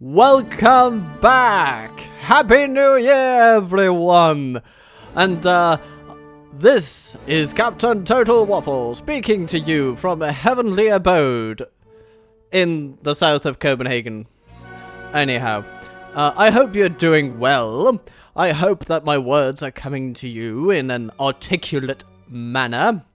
Welcome back! Happy New Year, everyone! And, this is Captain Total Waffle speaking to you from a heavenly abode in the south of Copenhagen. Anyhow, I hope you're doing well. I hope that my words are coming to you in an articulate manner.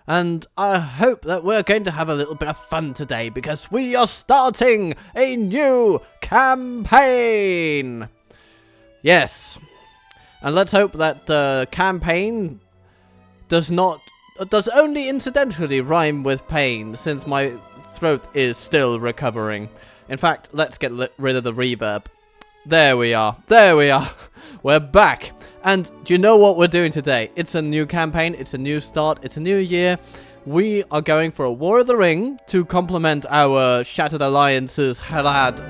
And I hope that we're going to have a little bit of fun today because we are starting a new campaign. Yes. And let's hope that the campaign does only incidentally rhyme with pain, since my throat is still recovering. In fact, let's get rid of the reverb. There we are. There we are. We're back. And do you know what we're doing today? It's a new campaign. It's a new start. It's a new year. We are going for a War of the Ring to complement our Shattered Alliances Harad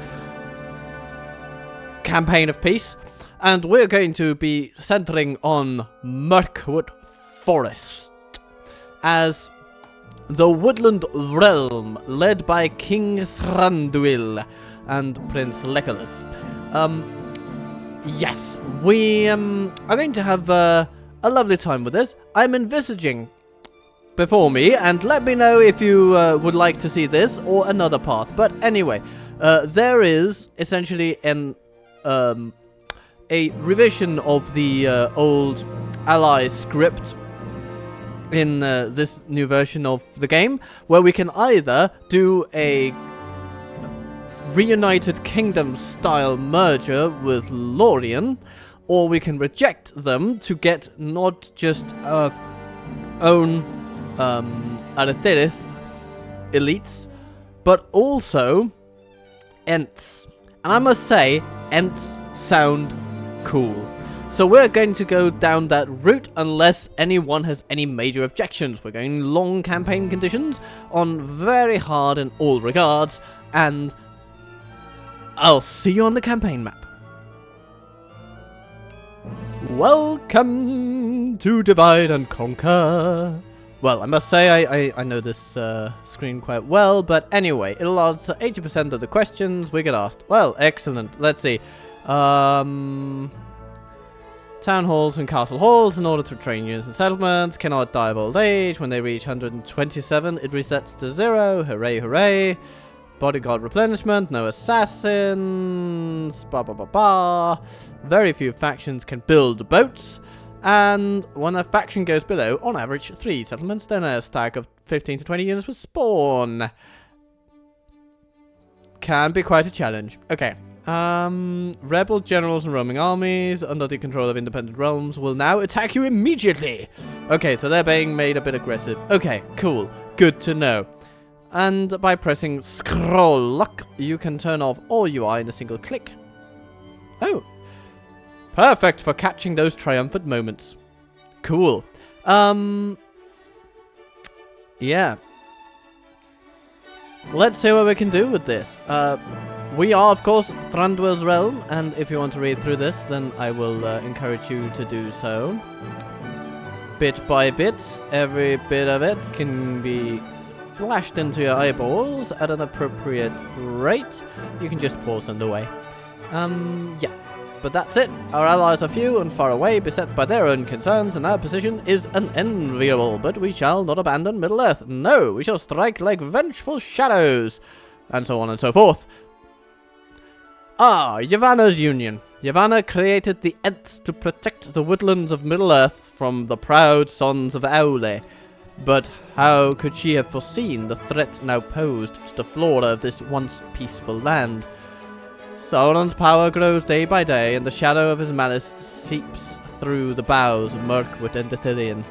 campaign of peace. And we're going to be centering on Mirkwood Forest as the Woodland realm led by King Thranduil and Prince Legolas. Yes, we are going to have a lovely time with this. I'm envisaging before me, and let me know if you would like to see this or another path. But anyway, there is essentially a revision of the old ally script in this new version of the game, where we can either do a Reunited Kingdom style merger with Lorien, or we can reject them to get not just our own Enethaur elites, but also Ents. And I must say, Ents sound cool. So we're going to go down that route unless anyone has any major objections. We're going long campaign conditions on very hard in all regards, and I'll see you on the campaign map. Welcome to Divide and Conquer. Well, I must say I know this screen quite well, but anyway, it'll answer 80% of the questions we get asked. Well, excellent. Let's see. Town halls and castle halls, in order to train units and settlements, cannot die of old age. When they reach 127, it resets to 0. Hooray, hooray. Bodyguard replenishment, no assassins, Very few factions can build boats, and when a faction goes below, on average, 3 settlements, then a stack of 15 to 20 units will spawn. Can be quite a challenge. Okay. Rebel generals and roaming armies under the control of independent realms will now attack you immediately. Okay, so they're being made a bit aggressive. Okay, cool. Good to know. And by pressing scroll lock, you can turn off all UI in a single click. Oh. Perfect for catching those triumphant moments. Cool. Yeah. Let's see what we can do with this. We are, of course, Thranduil's realm, and if you want to read through this, then I will encourage you to do so. Bit by bit, every bit of it can be flashed into your eyeballs at an appropriate rate. You can just pause on the way. Yeah. But that's it. Our allies are few and far away, beset by their own concerns, and our position is unenviable. But we shall not abandon Middle-earth. No, we shall strike like vengeful shadows. And so on and so forth. Ah, Yavanna's Union. Yavanna created the Ents to protect the woodlands of Middle-earth from the proud sons of Aule. But how could she have foreseen the threat now posed to the flora of this once peaceful land? Sauron's power grows day by day, and the shadow of his malice seeps through the boughs of Mirkwood and Ithilien.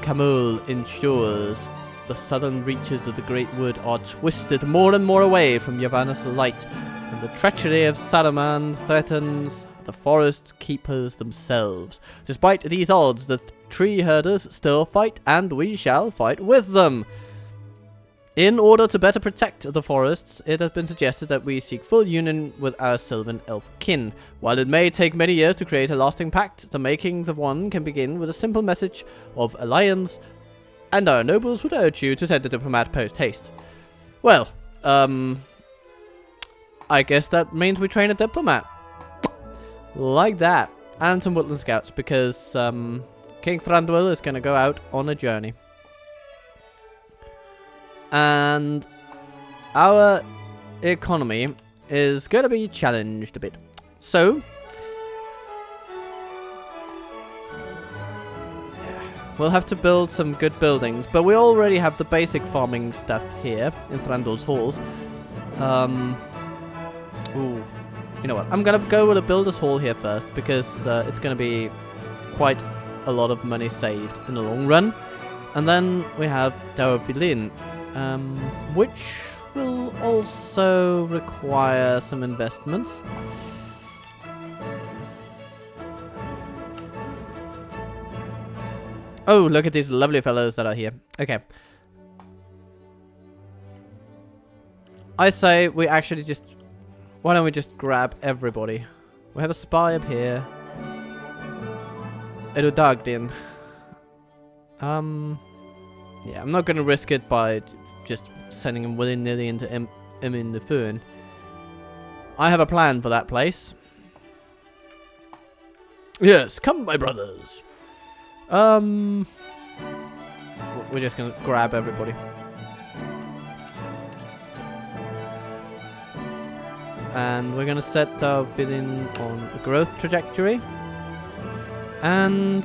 Camul ensures the southern reaches of the Great Wood are twisted more and more away from Yavanna's light, and the treachery of Saruman threatens the forest keepers themselves. Despite these odds, the tree herders still fight, and we shall fight with them. In order to better protect the forests, it has been suggested that we seek full union with our Sylvan elf kin. While it may take many years to create a lasting pact, the makings of one can begin with a simple message of alliance, and our nobles would urge you to send a diplomat post-haste. Well, I guess that means we train a diplomat. Like that. And some woodland scouts, because King Thranduil is going to go out on a journey. And our economy is going to be challenged a bit. So, we'll have to build some good buildings, but we already have the basic farming stuff here in Thranduil's halls. Ooh, you know what? I'm gonna go with a builder's hall here first, because it's gonna be quite a lot of money saved in the long run. And then we have Daurvilin, which will also require some investments. Oh, look at these lovely fellows that are here. Okay. I say we actually just... Why don't we just grab everybody? We have a spy up here. Edudagdin. Yeah, I'm not going to risk it by just sending him willy-nilly into Enethaur. I have a plan for that place. Yes, come my brothers. We're just gonna grab everybody. And we're gonna set our villain on a growth trajectory. And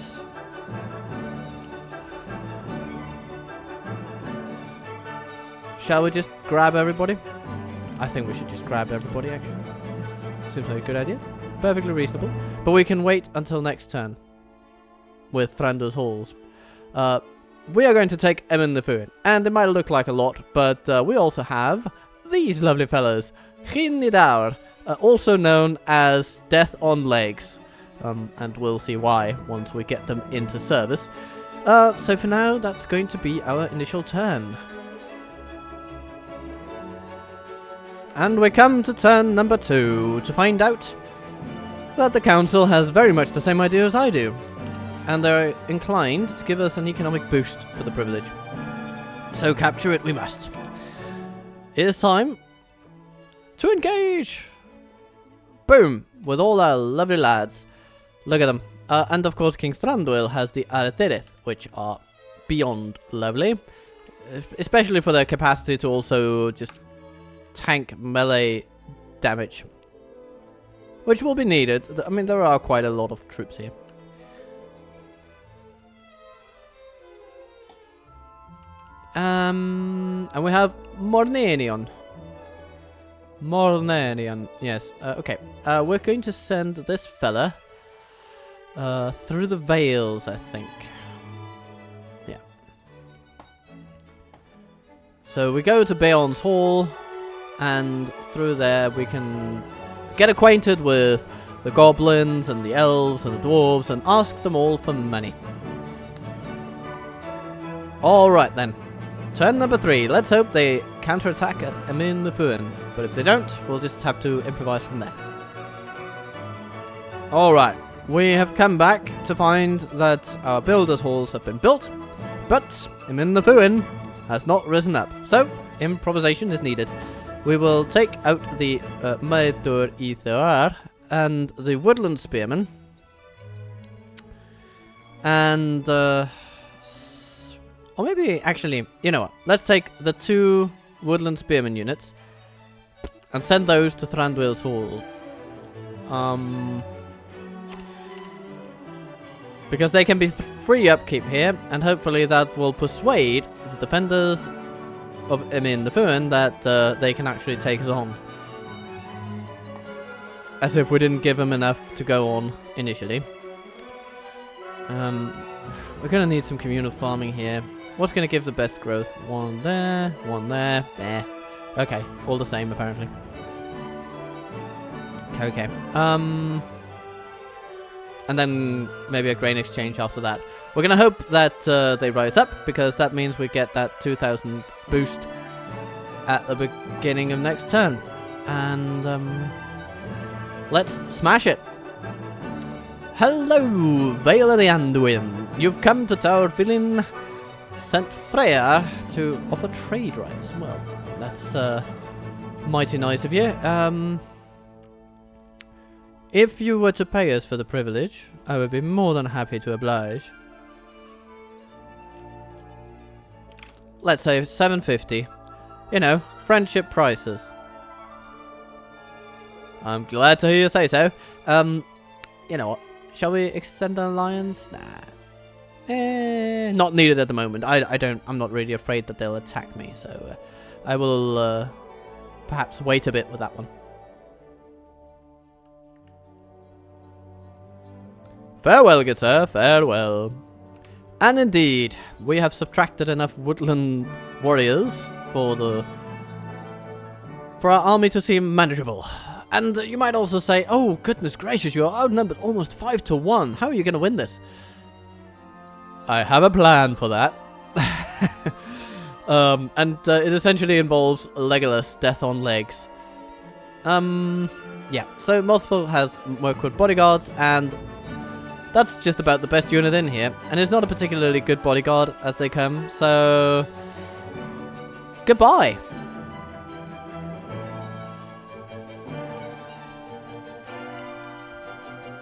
shall we just grab everybody? I think we should just grab everybody, actually. Seems like a good idea. Perfectly reasonable. But we can wait until next turn with Thranduil's halls. We are going to take Enethaur, and it might look like a lot, but we also have these lovely fellas. Enethaur, also known as Death on Legs. And we'll see why once we get them into service. So for now, that's going to be our initial turn. And we come to turn number 2 to find out that the council has very much the same idea as I do. And they're inclined to give us an economic boost for the privilege. So capture it we must. It is time to engage! Boom! With all our lovely lads. Look at them. And of course King Thranduil has the Orthordir, which are beyond lovely. Especially for their capacity to also just tank melee damage. Which will be needed. I mean, there are quite a lot of troops here. And we have Mornanion. Yes. Okay. We're going to send this fella through the Vales, I think. Yeah. So we go to Beorn's Hall, and through there we can get acquainted with the goblins and the elves and the dwarves and ask them all for money. Alright then. Turn number 3. Let's hope they counterattack at Enethaur. But if they don't, we'll just have to improvise from there. Alright. We have come back to find that our builders' halls have been built, but Enethaur has not risen up. So, improvisation is needed. We will take out the Enethaur and the Woodland Spearmen. And, or maybe, actually, you know what? Let's take the 2 Woodland Spearmen units and send those to Thranduil's Hall. Because they can be free upkeep here, and hopefully that will persuade the defenders of Enethaur that they can actually take us on. As if we didn't give them enough to go on initially. We're gonna need some communal farming here. What's gonna give the best growth? One there, there. Okay, all the same apparently. Okay. And then maybe a grain exchange after that. We're gonna hope that they rise up, because that means we get that 2,000 boost at the beginning of next turn. And let's smash it. Hello, Vale of the Anduin. You've come to Daurvilin, sent Freya to offer trade rights. Well, that's Mighty nice of you. If you were to pay us for the privilege, I would be more than happy to oblige. Let's say 750. You know, friendship prices. I'm glad to hear you say so. You know what? Shall we extend an alliance? Nah. Not needed at the moment. I'm not really afraid that they'll attack me, so I will perhaps wait a bit with that one. Farewell, good sir, farewell. And indeed, we have subtracted enough woodland warriors for our army to seem manageable. And you might also say, oh goodness gracious, you are outnumbered almost 5 to 1. How are you going to win this? I have a plan for that. It essentially involves Legolas, death on legs. Yeah, so Multiple has Mirkwood bodyguards, and that's just about the best unit in here. And it's not a particularly good bodyguard as they come, so goodbye.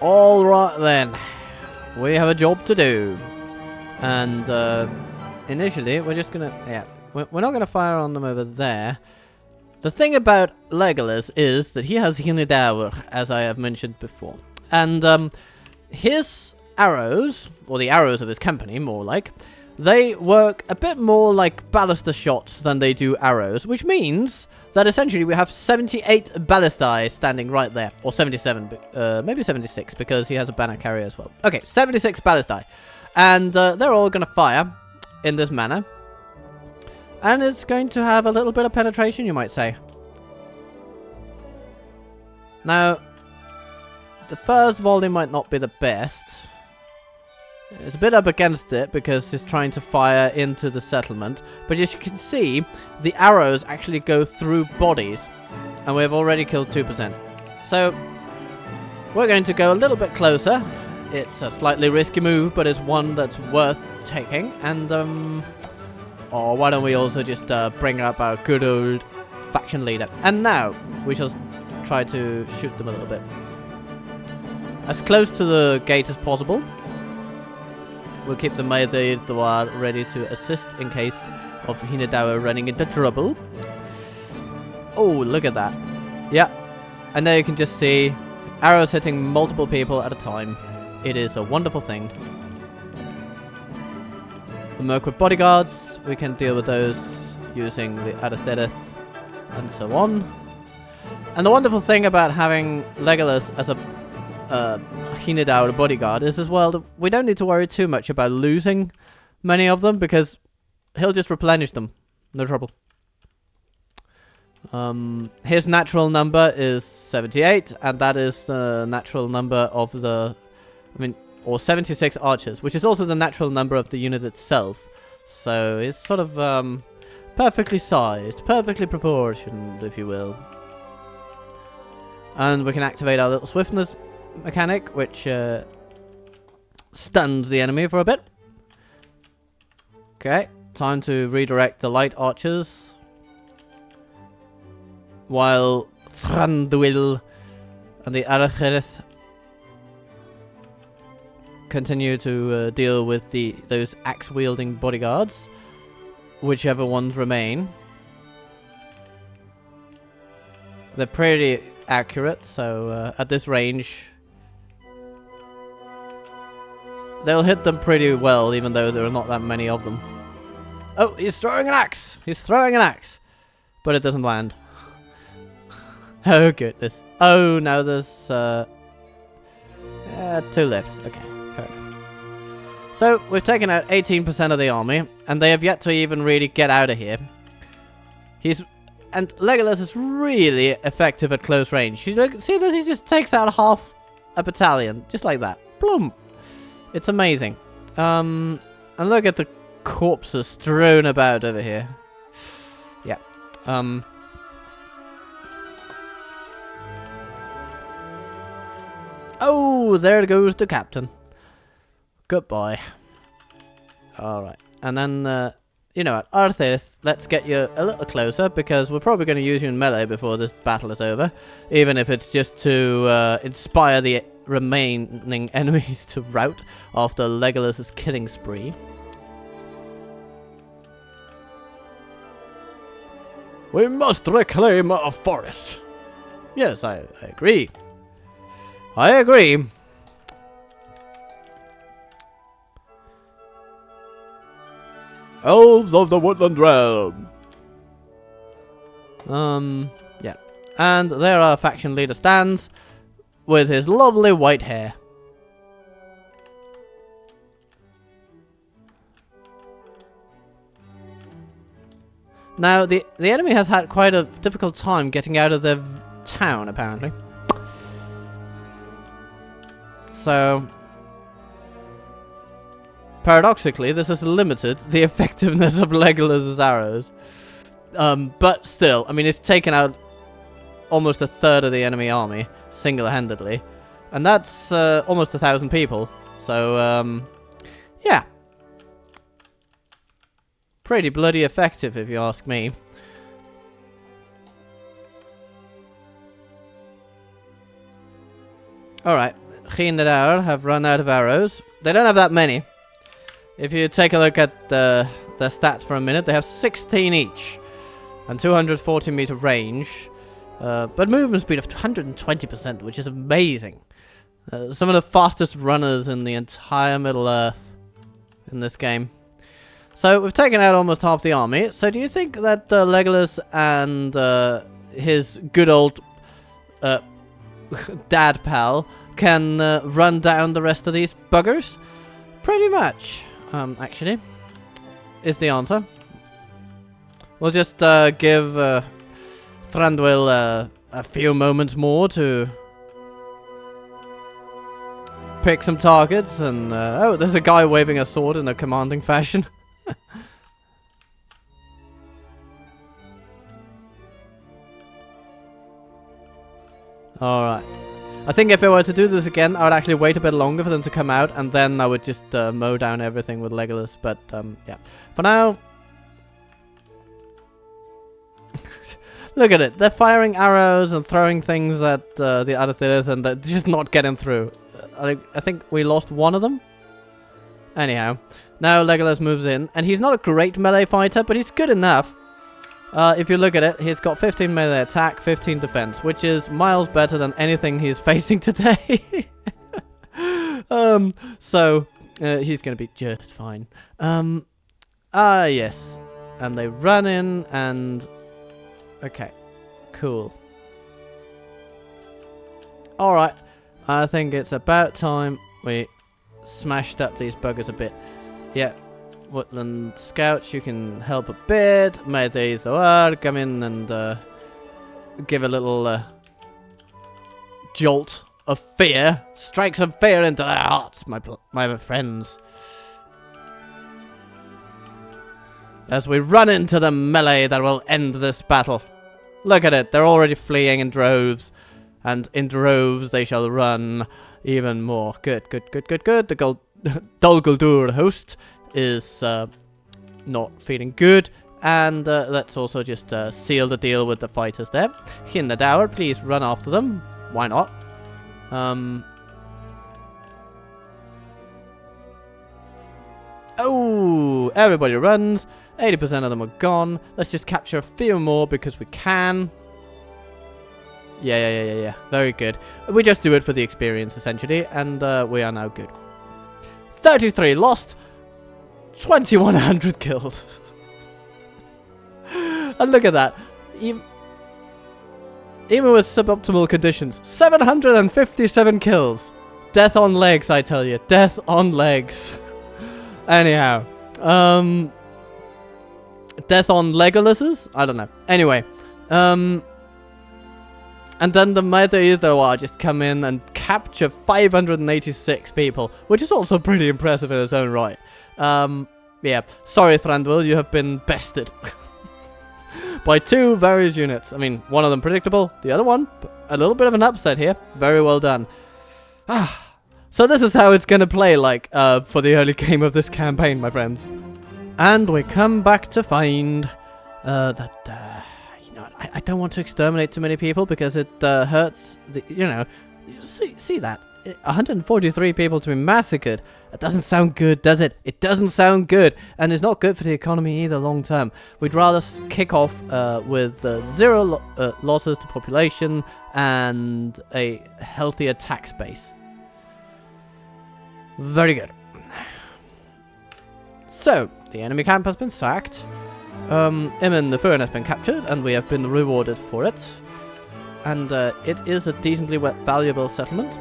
Alright then, we have a job to do. And initially we're just gonna, yeah, we're not gonna fire on them over there. The thing about Legolas is that he has Enethaur, as I have mentioned before. And his arrows, or the arrows of his company more like, they work a bit more like ballista shots than they do arrows, which means that essentially we have 78 ballistae standing right there, or 77, maybe 76, because he has a banner carrier as well. Okay, 76 ballistae, and they're all going to fire in this manner, and it's going to have a little bit of penetration, you might say. Now, the first volley might not be the best. It's a bit up against it because he's trying to fire into the settlement. But as you can see, the arrows actually go through bodies. And we've already killed 2%. So, we're going to go a little bit closer. It's a slightly risky move, but it's one that's worth taking. And, oh, why don't we also just bring up our good old faction leader. And now, we shall try to shoot them a little bit. As close to the gate as possible. We'll keep the Enethaur ready to assist in case of Enethaur running into trouble. Oh, look at that. Yeah. And there you can just see arrows hitting multiple people at a time. It is a wonderful thing. The Mirkwood bodyguards, we can deal with those using the Orthordir and so on. And the wonderful thing about having Legolas as a Enethaur bodyguard is as well that we don't need to worry too much about losing many of them because he'll just replenish them. No trouble. His natural number is 78, and that is the natural number of the, or 76 archers, which is also the natural number of the unit itself. So it's sort of perfectly sized, perfectly proportioned, if you will. And we can activate our little swiftness mechanic, which stuns the enemy for a bit. Okay, time to redirect the light archers, while Thranduil and the Orthordir continue to deal with those axe-wielding bodyguards, whichever ones remain. They're pretty accurate, so at this range they'll hit them pretty well, even though there are not that many of them. Oh, he's throwing an axe! He's throwing an axe! But it doesn't land. Oh goodness. Oh, now there's 2 left. Okay, fair enough. So, we've taken out 18% of the army, and they have yet to even really get out of here. And Legolas is really effective at close range. See this? He just takes out half a battalion, just like that. Plum! It's amazing. And look at the corpses strewn about over here. Yeah. Oh, there goes the captain. Goodbye. Alright. And then, you know what, Arthas, let's get you a little closer, because we're probably going to use you in melee before this battle is over. Even if it's just to inspire the remaining enemies to rout after Legolas' killing spree. We must reclaim our forest. Yes, I agree. I agree. Elves of the Woodland realm. Yeah. And there our faction leader stands with his lovely white hair. Now, the enemy has had quite a difficult time getting out of their town, apparently. So, paradoxically, this has limited the effectiveness of Legolas' arrows. But still, I mean, it's taken out almost a third of the enemy army, single-handedly. And that's almost 1,000 people. So, yeah. Pretty bloody effective, if you ask me. Alright, Enethaur have run out of arrows. They don't have that many. If you take a look at their stats for a minute, they have 16 each. And 240 meter range. But movement speed of 120%, which is amazing. Some of the fastest runners in the entire Middle-earth in this game. So we've taken out almost half the army. So do you think that Legolas and his good old dad pal can run down the rest of these buggers? Pretty much, actually, is the answer. We'll just give Thranduil a few moments more to pick some targets. And oh, there's a guy waving a sword in a commanding fashion. Alright. I think if I were to do this again, I would actually wait a bit longer for them to come out, and then I would just mow down everything with Legolas. But, yeah. For now... Look at it. They're firing arrows and throwing things at the Orthordir, and they're just not getting through. I think we lost one of them. Anyhow. Now Legolas moves in, and he's not a great melee fighter, but he's good enough. If you look at it, he's got 15 melee attack, 15 defense, which is miles better than anything he's facing today. So he's gonna be just fine. Yes. And they run in, and... Okay. Cool. Alright. I think it's about time we smashed up these buggers a bit. Yeah. Woodland scouts, you can help a bit. May the Enethaur come in and give a little jolt of fear. Strike some fear into their hearts, my friends. As we run into the melee that will end this battle. Look at it, they're already fleeing in droves. And in droves they shall run even more. Good, good, good, good, good. The Dol Guldur host is not feeling good, and let's also just seal the deal with the fighters there. Enethaur, please run after them. Why not? Oh, everybody runs. 80% of them are gone. Let's just capture a few more because we can. Yeah. Very good. We just do it for the experience, essentially, and we are now good. 33 lost. 2,100 killed. And look at that. Even with suboptimal conditions, 757 kills. Death on legs, I tell you. Death on legs. Anyhow. Death on Legolas's? I don't know. Anyway. And then the Enethaur just come in and capture 586 people, which is also pretty impressive in its own right. Yeah. Sorry, Thranduil, you have been bested. By two various units. I mean, one of them predictable, the other one, a little bit of an upset here. Very well done. So this is how it's gonna play like, for the early game of this campaign, my friends. And we come back to find that, you know, I don't want to exterminate too many people because it hurts, you know, see that? 143 people to be massacred. That doesn't sound good, does it? It doesn't sound good. And it's not good for the economy either long term. We'd rather kick off with 0 losses to population and a healthier tax base. Very good. So, the enemy camp has been sacked. Enethaur has been captured, and we have been rewarded for it. And it is a decently valuable settlement.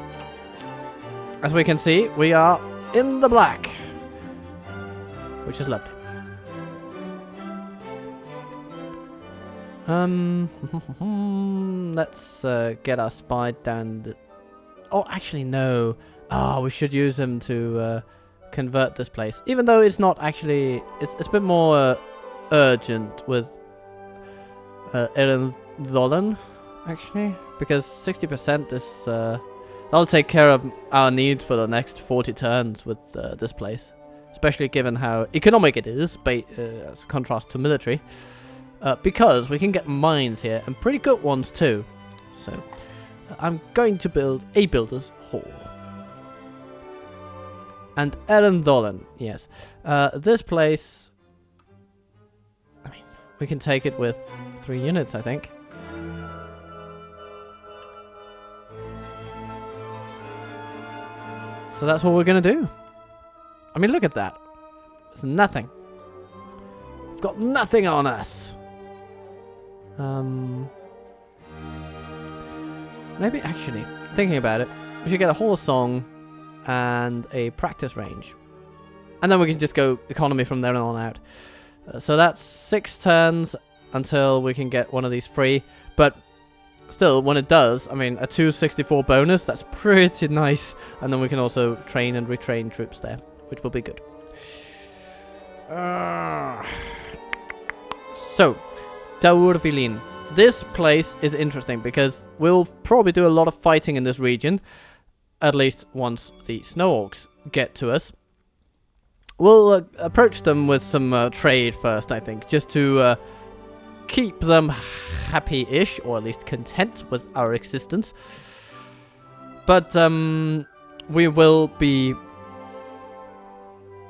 As we can see, we are in the black, which is lovely. Let's get our spy down. Oh, actually, no. Oh, we should use him to convert this place. Even though it's not actually... It's a bit more urgent with Enethaur, actually. Because 60% is... That'll take care of our needs for the next 40 turns with this place. Especially given how economic it is, as a contrast to military. Because we can get mines here, and pretty good ones too. So, I'm going to build a builder's hall. And Enethaur, yes. This place... I mean, we can take it with 3 units, I think. So that's what we're going to do. I mean, look at that. There's nothing. We've got nothing on us. Maybe, actually, thinking about it, we should get a whole song and a practice range. And then we can just go economy from there on out. So that's 6 turns until we can get one of these free. But... still, when it does, I mean, a 264 bonus, that's pretty nice. And then we can also train and retrain troops there, which will be good. So, Daurvilin. This place is interesting because we'll probably do a lot of fighting in this region. At least once the snow orcs get to us. We'll approach them with some trade first, I think, just to... keep them happy-ish, or at least content with our existence. But we will be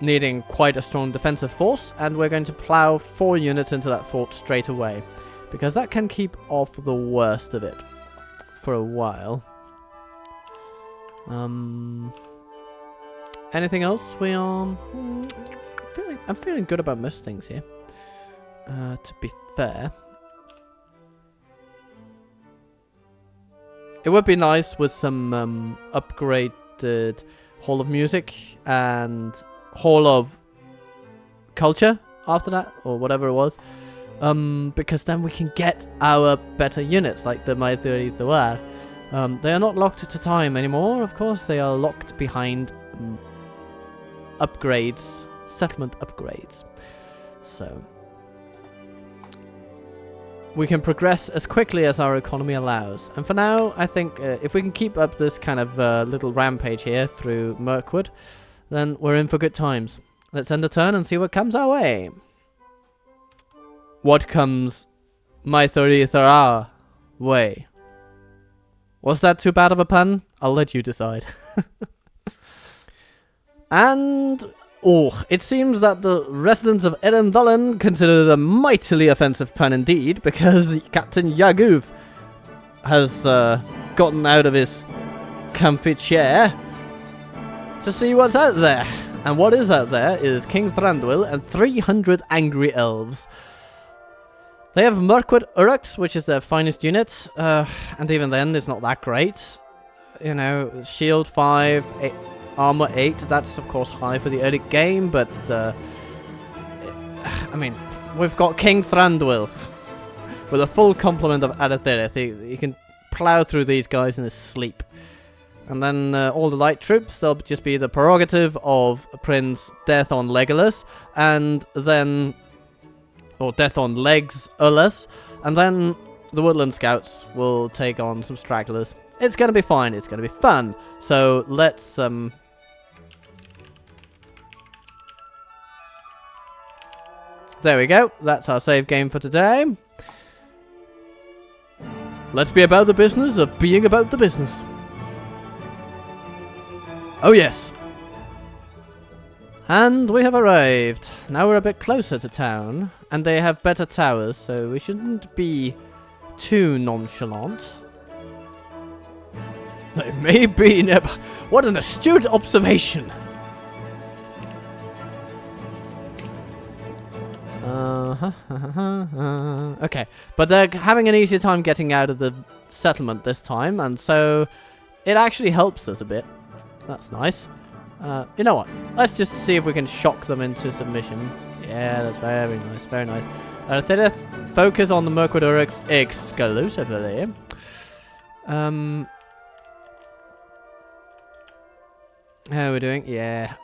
needing quite a strong defensive force, and we're going to plow 4 units into that fort straight away, because that can keep off the worst of it for a while. Anything else we are... I'm feeling good about most things here. To be fair, it would be nice with some upgraded Hall of Music and Hall of Culture after that, or whatever it was, because then we can get our better units, like the Enethaur. They are not locked to time anymore, of course. They are locked behind upgrades, settlement upgrades. So... we can progress as quickly as our economy allows. And for now, I think if we can keep up this kind of little rampage here through Mirkwood, then we're in for good times. Let's end the turn and see what comes our way. What comes my Enethaur way? Was that too bad of a pun? I'll let you decide. And... oh, it seems that the residents of Enethaur consider it a mightily offensive pun indeed, because Captain Yaguf has gotten out of his comfy chair to see what's out there. And what is out there is King Thranduil and 300 angry elves. They have Mirkwood Uruks, which is their finest unit, and even then it's not that great. You know, shield 5, armor 8, that's of course high for the early game, but I mean, we've got King Thranduil with a full complement of Enethaur. He can plow through these guys in his sleep. And then all the light troops, they'll just be the prerogative of Prince Death on Legolas, and then... or Death on Legs-olas, and then the Woodland Scouts will take on some stragglers. It's going to be fine, it's going to be fun. So let's there we go. That's our save game for today. Let's be about the business of being about the business. Oh yes. And we have arrived. Now we're a bit closer to town, and they have better towers, so we shouldn't be too nonchalant. They may be nearby. What an astute observation. Okay, but they're having an easier time getting out of the settlement this time, and so it actually helps us a bit. That's nice. You know what? Let's just see if we can shock them into submission. Yeah, that's very nice, very nice. Enethaur, focus on the Mirkwood exclusively. How are we doing? Yeah.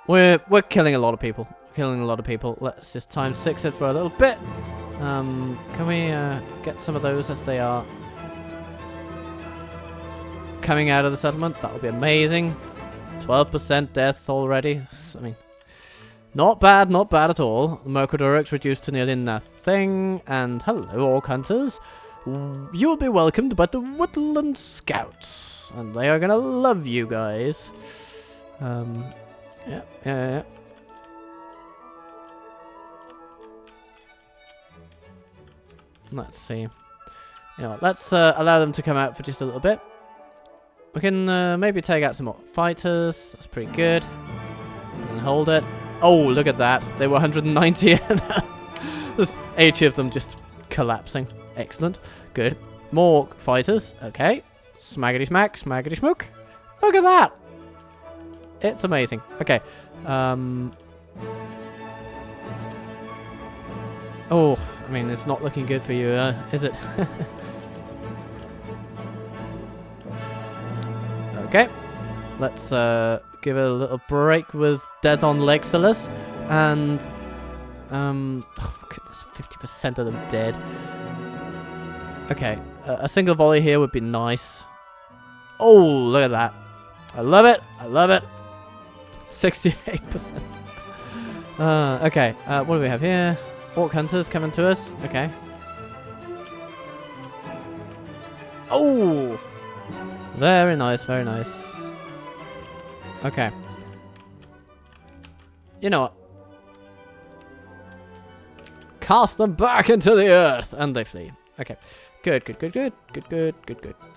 We're killing a lot of people. Killing a lot of people. Let's just times 6 it for a little bit. Can we get some of those as they are coming out of the settlement? That would be amazing. 12% death already. I mean, not bad at all. The Mirkwood reduced to nearly nothing. And hello, Orc Hunters. You will be welcomed by the Woodland Scouts. And they are gonna love you guys. Yeah. Let's see. You know what, let's allow them to come out for just a little bit. We can maybe take out some more fighters. That's pretty good. And hold it. Oh, look at that. They were 190 and there's 80 of them just collapsing. Excellent. Good. More fighters. Okay. Smaggity smack, smaggity smoke. Look at that. It's amazing. Okay. Oh, I mean, it's not looking good for you, is it? Okay. Let's give it a little break with death on Legs-olas. And, oh goodness, 50% of them dead. Okay. A single volley here would be nice. Oh, look at that. I love it. I love it. 68%. Okay. What do we have here? Orc Hunters coming to us. Okay. Oh! Very nice, very nice. Okay. You know what? Cast them back into the earth! And they flee. Okay. Good.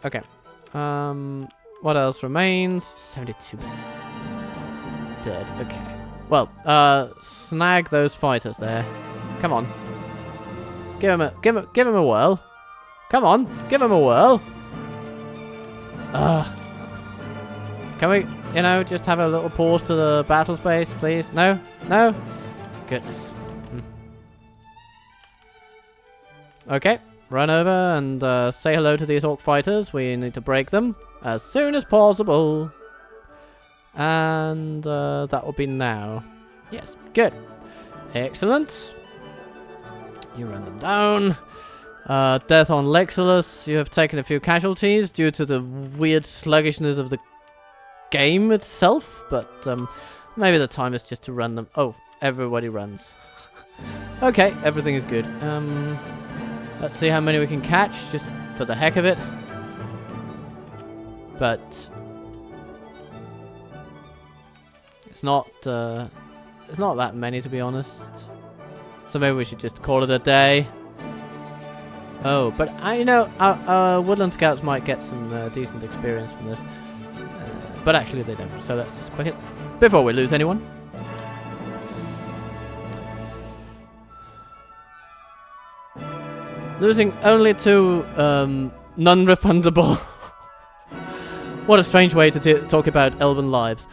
Okay. What else remains? 72%. Dead. Okay. Well, snag those fighters there. Come on. Give him a whirl. Come on, give him a whirl. Can we, you know, just have a little pause to the battle space, please? No? No? Goodness. Okay, run over and say hello to these orc fighters. We need to break them as soon as possible. And that will be now. Yes, good. Excellent. You run them down. Death on Legs-olas. You have taken a few casualties due to the weird sluggishness of the game itself, but maybe the time is just to run them. Oh, everybody runs. Okay, everything is good. Let's see how many we can catch, just for the heck of it. But it's not that many, to be honest. So maybe we should just call it a day. Oh, but you know, our Woodland Scouts might get some decent experience from this. But actually they don't, so let's just quick it before we lose anyone. Losing only to non-refundable. What a strange way to talk about elven lives.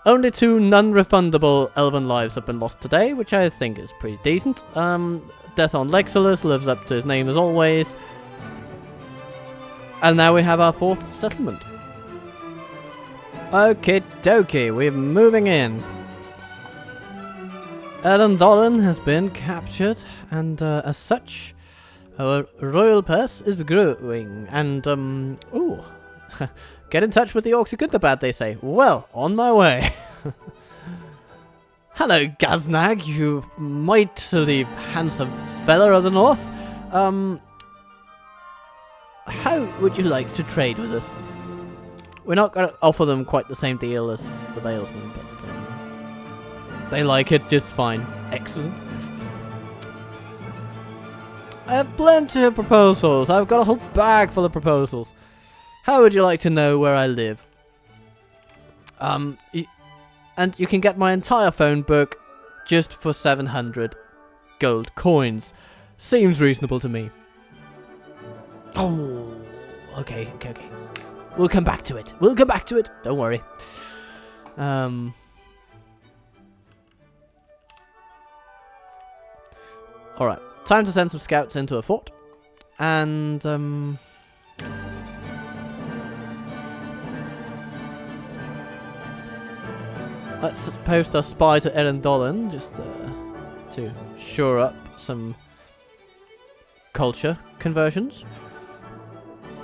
Only 2 non-refundable elven lives have been lost today, which I think is pretty decent. Death on Legs-olas lives up to his name as always. And now we have our 4th settlement. Okie dokie, we're moving in. Enethaur has been captured, and as such, our royal purse is growing. And, ooh. Get in touch with the orcs who good the bad, they say. Well, on my way. Hello, Gaznag, you mightily handsome fella of the north. How would you like to trade with us? We're not going to offer them quite the same deal as the Balesmen, but they like it just fine. Excellent. I have plenty of proposals. I've got a whole bag full of proposals. How would you like to know where I live? And you can get my entire phone book just for 700 gold coins. Seems reasonable to me. Oh, okay. We'll come back to it. Don't worry. Alright. Time to send some scouts into a fort. And, let's post our spy to Erendolin, just to shore up some culture conversions.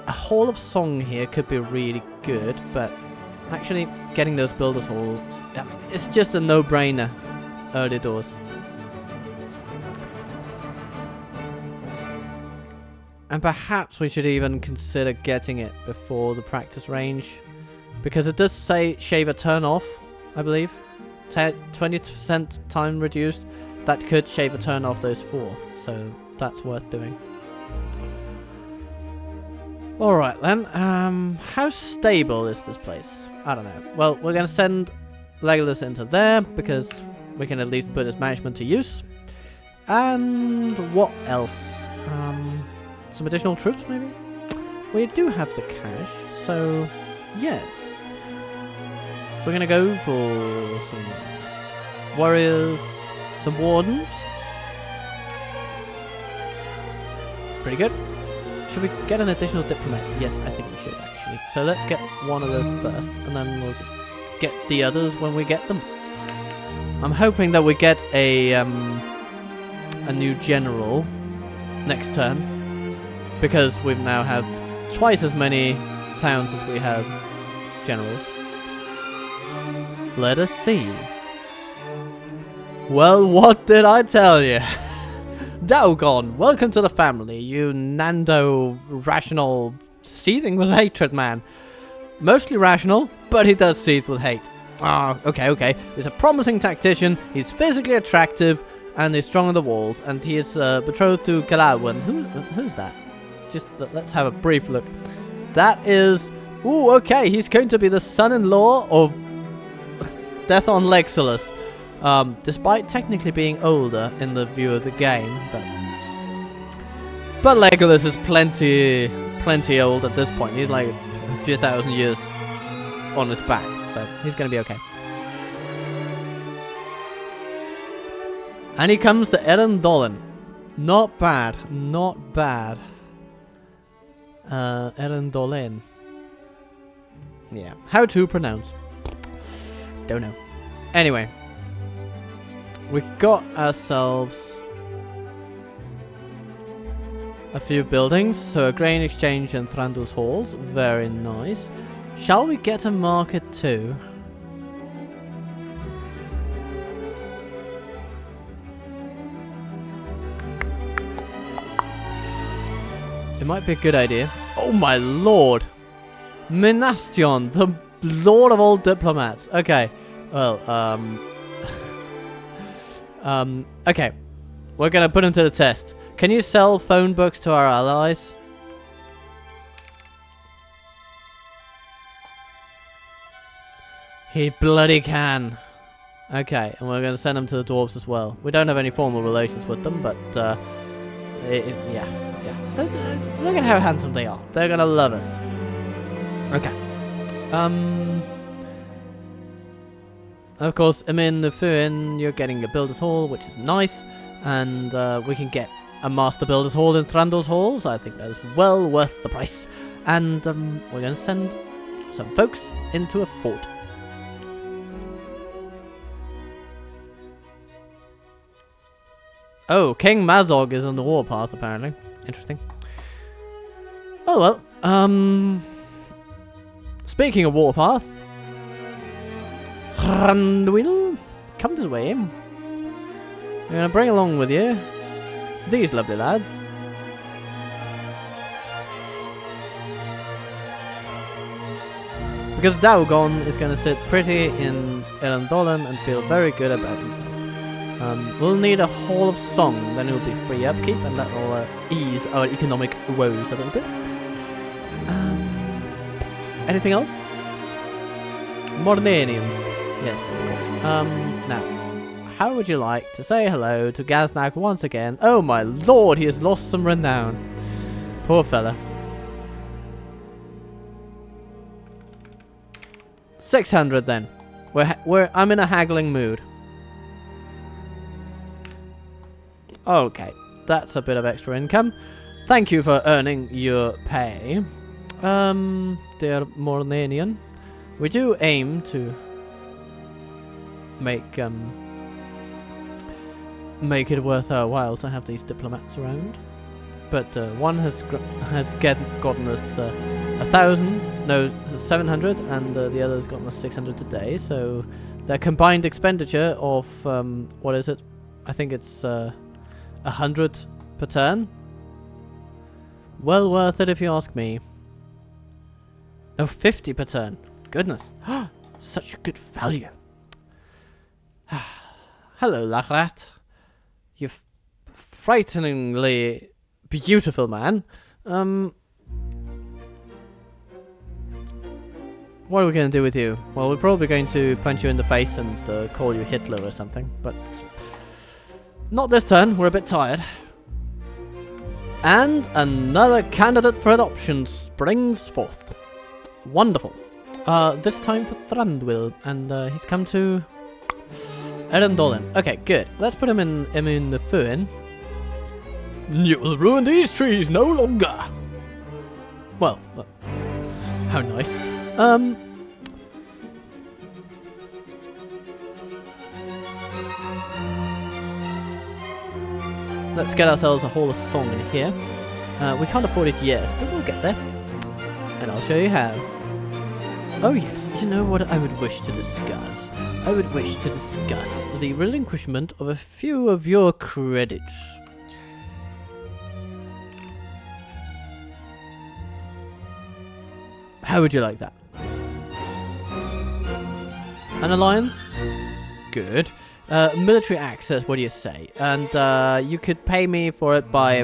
A Hall of Song here could be really good, but actually getting those builders halls, it's just a no-brainer early doors. And perhaps we should even consider getting it before the practice range, because it does say shave a turn off, I believe. 20% time reduced. That could shave a turn off those 4, so that's worth doing. Alright then, how stable is this place? I don't know. Well, we're gonna send Legolas into there, because we can at least put his management to use. And what else? Some additional troops, maybe? We do have the cash, so yes. We're gonna go for some warriors, some wardens. It's pretty good. Should we get an additional diplomat? Yes, I think we should actually. So let's get one of those first, and then we'll just get the others when we get them. I'm hoping that we get a new general next turn, because we now have twice as many towns as we have generals. Let us see. Well, what did I tell you? Doggone, welcome to the family, you Nando rational seething with hatred man. Mostly rational, but he does seethe with hate. Ah, okay. He's a promising tactician, he's physically attractive, and he's strong on the walls, and he is betrothed to Galawin. Who's that? Just let's have a brief look. That is... Ooh, okay, he's going to be the son-in-law of Death on Legs-olas. Despite technically being older in the view of the game, but Legolas is plenty old at this point. He's like a few thousand years on his back, so he's gonna be okay. And he comes to Erendolin. Not bad. Erendolin. Yeah. How to pronounce? Don't know. Anyway. We got ourselves a few buildings. So a grain exchange and Thranduil's halls. Very nice. Shall we get a market too? It might be a good idea. Oh my lord! Menastion, the lord of all diplomats. Okay. Well, okay. We're gonna put him to the test. Can you sell phone books to our allies? He bloody can. Okay, and we're gonna send him to the dwarves as well. We don't have any formal relations with them, but yeah. Look at how handsome they are. They're gonna love us. Okay. And of course, Enethaur, you're getting a builder's hall, which is nice, and we can get a master builder's hall in Thranduil's halls. I think that is well worth the price. And we're gonna send some folks into a fort. Oh, King Mazog is on the warpath, apparently. Interesting. Oh, well. Speaking of warpath, Thranduil, come this way. You're gonna bring along with you these lovely lads. Because Daugon is gonna sit pretty in Erendolan and feel very good about himself. We'll need a Hall of Song, then it will be free upkeep, and that will ease our economic woes a little bit. Anything else? Mornanian. Yes, of course. Now, how would you like to say hello to Gaznak once again? Oh my lord, he has lost some renown. Poor fella. 600 then. I'm in a haggling mood. Okay, that's a bit of extra income. Thank you for earning your pay. Dear Mornanian, we do aim to make it worth our while to have these diplomats around. But one has gotten us 700, and the other has gotten us 600 today. So their combined expenditure of what is it? I think it's 100 per turn. Well worth it if you ask me. No, 50 per turn. Goodness, such good value. Hello, Lachrat. You frighteningly beautiful man. What are we going to do with you? Well, we're probably going to punch you in the face and call you Hitler or something, but not this turn. We're a bit tired. And another candidate for adoption springs forth. Wonderful. This time for Thranduil, and he's come to Erendolan. Okay, good. Let's put him in the Fuin. You will ruin these trees no longer. Well, how nice. Let's get ourselves a Hall of Song in here. We can't afford it yet, but we'll get there. And I'll show you how. Oh yes, you know what I would wish to discuss? I would wish to discuss the relinquishment of a few of your credits. How would you like that? An alliance? Good. Military access, what do you say? And you could pay me for it by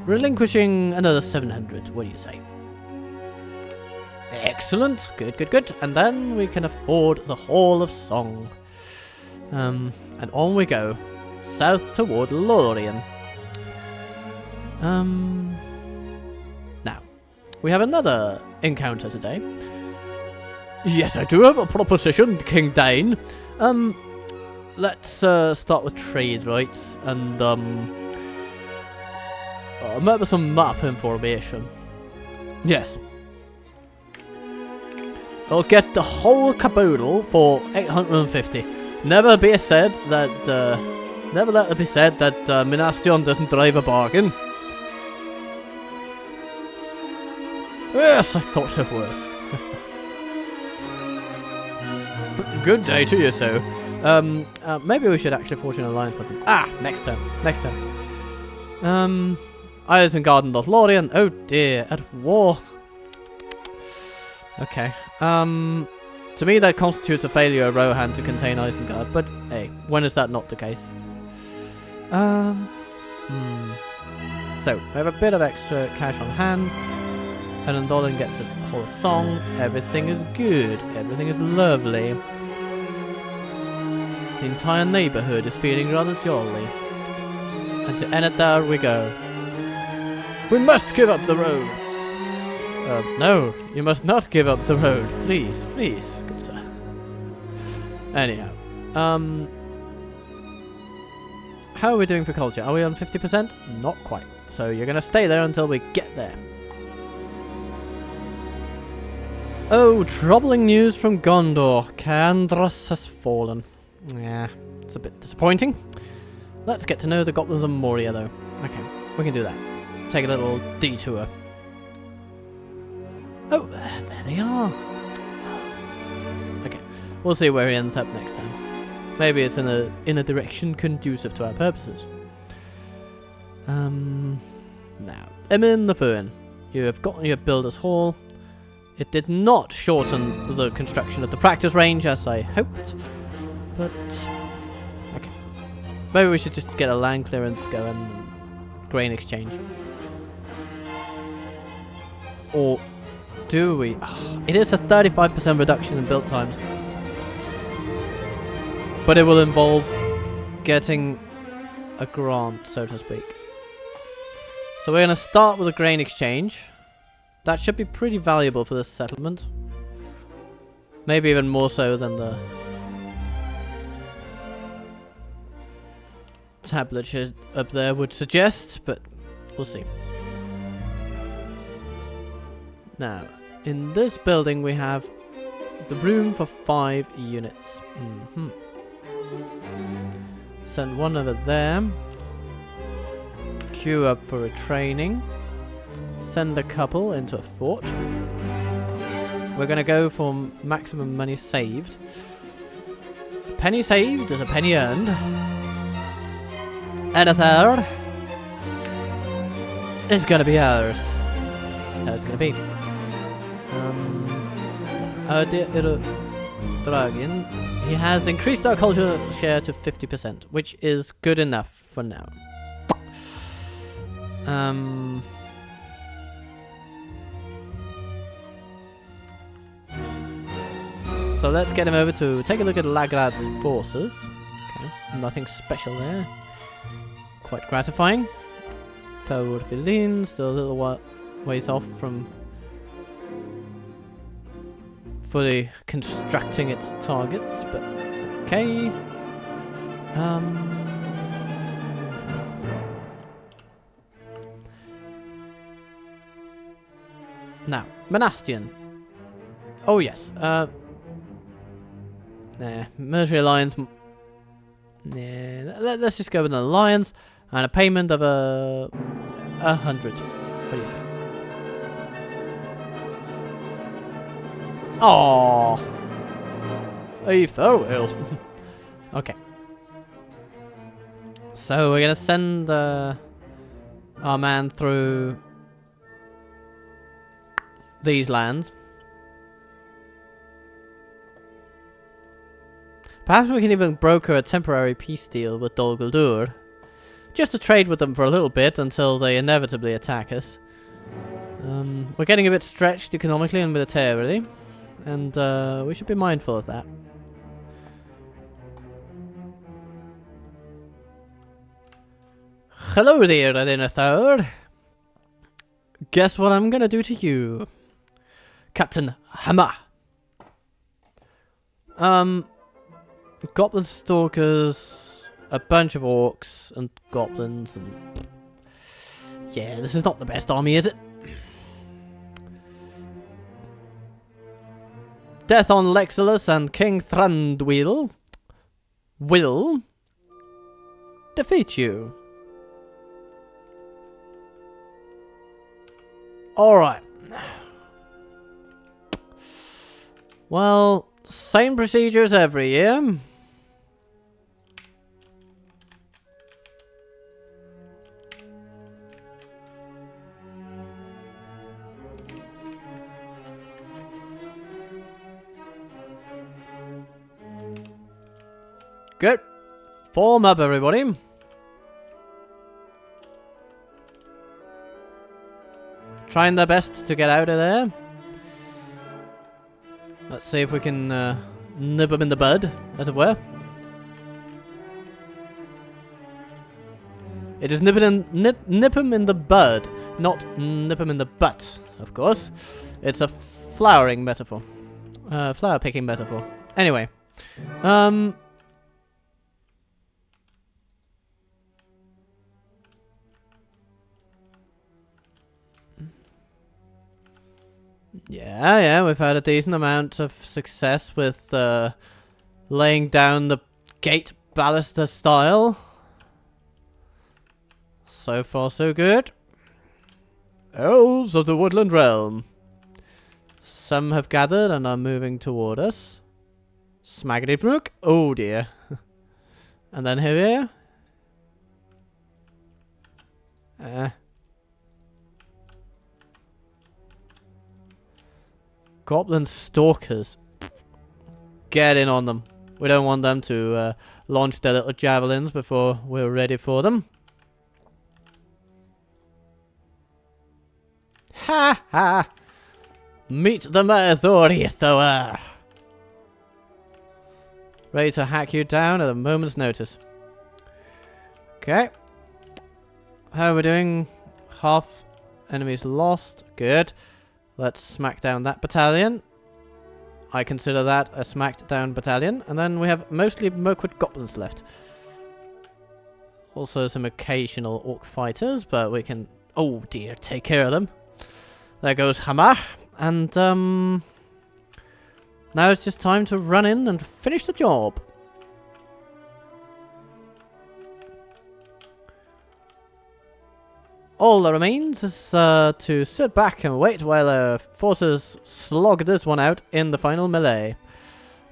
relinquishing another 700. What do you say? Excellent. Good, good, good. And then we can afford the Hall of Song. And on we go. South toward Lorien. Now, we have another encounter today. Yes, I do have a proposition, King Dane. Let's start with trade rights and maybe some map information. Yes. I'll get the whole caboodle for 850. Never be said that never let it be said that Minastion doesn't drive a bargain. Yes, I thought it was. Good day to you, so. Maybe we should actually forge an alliance with them. Ah, next turn. Next turn. Isengard and Lorien. Oh dear, at war. Okay. To me that constitutes a failure of Rohan to contain Isengard, but hey, when is that not the case? So, we have a bit of extra cash on hand. And Dolan gets us a whole song. Everything is good. Everything is lovely. The entire neighbourhood is feeling rather jolly. And to Enethaur we go. We must give up the road! No, you must not give up the road. Please, please, good sir. Anyhow, how are we doing for culture? Are we on 50%? Not quite. So you're gonna stay there until we get there. Oh, troubling news from Gondor. Kandras has fallen. Yeah, it's a bit disappointing. Let's get to know the Goblins of Moria, though. Okay, we can do that. Take a little detour. Oh, there they are. Okay, we'll see where he ends up next time. maybe it's in a direction conducive to our purposes. Now, Enethaur, you have gotten your builder's hall. It did not shorten the construction of the practice range as I hoped, but okay. Maybe we should just get a land clearance going and grain exchange. Or do we? Oh, it is a 35% reduction in build times, but it will involve getting a grant, so to speak. So we're going to start with a grain exchange. That should be pretty valuable for this settlement. Maybe even more so than the tablet up there would suggest, but we'll see. Now, in this building we have the room for 5 units. Send one over there. Queue up for a training. Send a couple into a fort. We're going to go for maximum money saved. A penny saved is a penny earned. Enethaur is going to be ours. That's how it's going to be. Dragon, he has increased our culture share to 50%, which is good enough for now. So let's get him over to take a look at Lagrad's forces. Okay, nothing special there. Quite gratifying. Orthordir, still a little ways off from fully constructing its targets, but it's okay. Now, Monastian. Oh yes. Nah, military alliance. Nah, let's just go with an alliance and a payment of 100. What do you say? Oh, a farewell. Okay. So we're gonna send our man through these lands. Perhaps we can even broker a temporary peace deal with Dol Guldur, just to trade with them for a little bit until they inevitably attack us. We're getting a bit stretched economically and militarily, and we should be mindful of that. Hello there, Enethaur. Guess what I'm gonna do to you, Captain Hammer? Goblin stalkers, a bunch of orcs and goblins, and yeah, this is not the best army, is it? Death on Legs-olas and King Thranduil will defeat you. Alright. Well, same procedures every year. Good. Form up, everybody. Trying their best to get out of there. Let's see if we can nip them in the bud, as it were. It is nip them in the bud, not nip them in the butt, of course. It's a flowering metaphor. Flower picking metaphor. Anyway. Yeah, we've had a decent amount of success with laying down the gate baluster style. So far, so good. Elves of the Woodland realm. Some have gathered and are moving toward us. Smaggedy Brook. Oh dear. And then here. Goblin stalkers. Get in on them. We don't want them to launch their little javelins before we're ready for them. Ha ha! Meet the Orthordir. Ready to hack you down at a moment's notice. Okay. How are we doing? Half enemies lost. Good. Let's smack down that battalion. I consider that a smacked down battalion. And then we have mostly Mirkwood goblins left. Also some occasional orc fighters, but we can, oh dear, take care of them. There goes Hammer. And now it's just time to run in and finish the job. All that remains is to sit back and wait while our forces slog this one out in the final melee.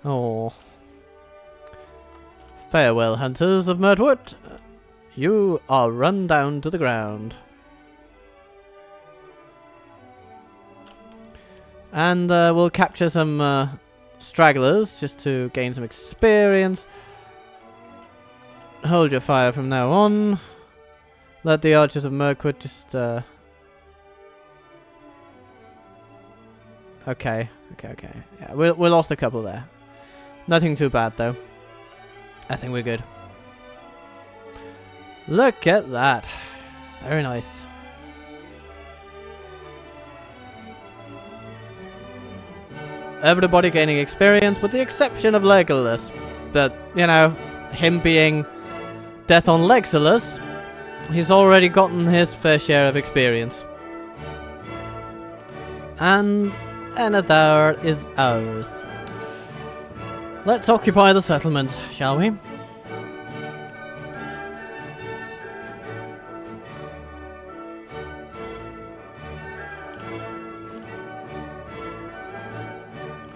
Oh. Farewell, hunters of Mirkwood. You are run down to the ground. And we'll capture some stragglers just to gain some experience. Hold your fire from now on. Let the archers of Mirkwood just... Okay. Yeah, we lost a couple there. Nothing too bad, though. I think we're good. Look at that. Very nice. Everybody gaining experience with the exception of Legolas. But, you know, him being death on Legs-olas, he's already gotten his fair share of experience. And Enethaur is ours. Let's occupy the settlement, shall we?